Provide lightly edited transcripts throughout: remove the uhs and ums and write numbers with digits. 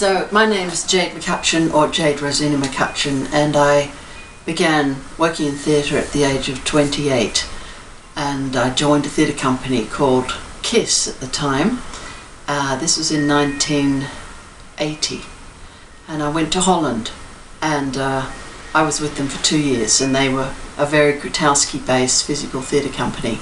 So my name is Jade McCutcheon, or Jade Rosina McCutcheon, and I began working in theatre at the age of 28, and I joined a theatre company called KISS at the time. This was in 1980, and I went to Holland, and I was with them for 2 years, and they were a very Grotowski based physical theatre company.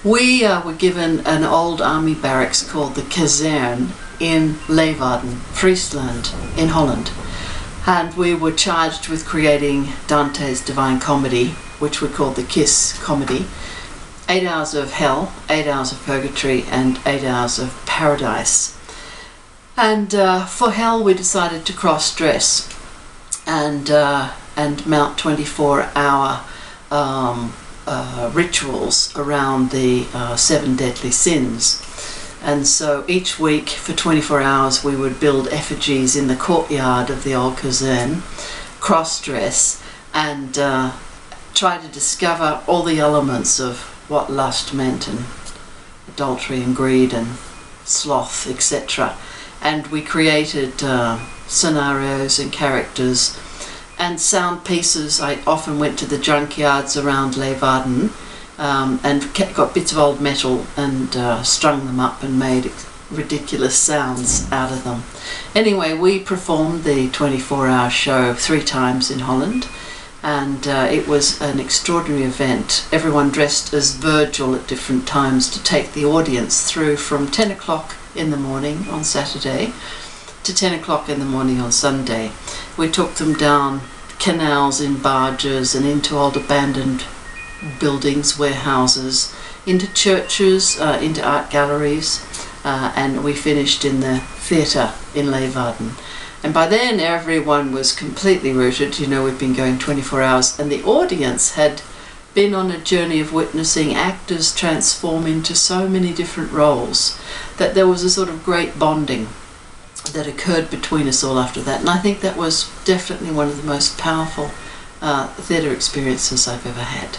We were given an old army barracks called the Kazerne in Leeuwarden, Friesland, in Holland, and we were charged with creating Dante's Divine Comedy, which we called the KISS comedy. 8 hours of hell, 8 hours of purgatory, and 8 hours of paradise. And for hell we decided to cross-dress and mount 24-hour rituals around the 7 deadly sins. And so each week for 24 hours we would build effigies in the courtyard of the old Kazerne, cross-dress, and try to discover all the elements of what lust meant, and adultery and greed and sloth, etc. And we created scenarios and characters and sound pieces. I often went to the junkyards around Leeuwarden and got bits of old metal and strung them up and made ridiculous sounds out of them. Anyway, we performed the 24-hour show 3 times in Holland, and it was an extraordinary event. Everyone dressed as Virgil at different times to take the audience through from 10 o'clock in the morning on Saturday to 10 o'clock in the morning on Sunday. We took them down canals in barges and into old abandoned buildings, warehouses, into churches, into art galleries, and we finished in the theatre in Leeuwarden. And by then everyone was completely rooted. You know, we'd been going 24 hours, and the audience had been on a journey of witnessing actors transform into so many different roles that there was a sort of great bonding that occurred between us all after that. And I think that was definitely one of the most powerful theatre experiences I've ever had.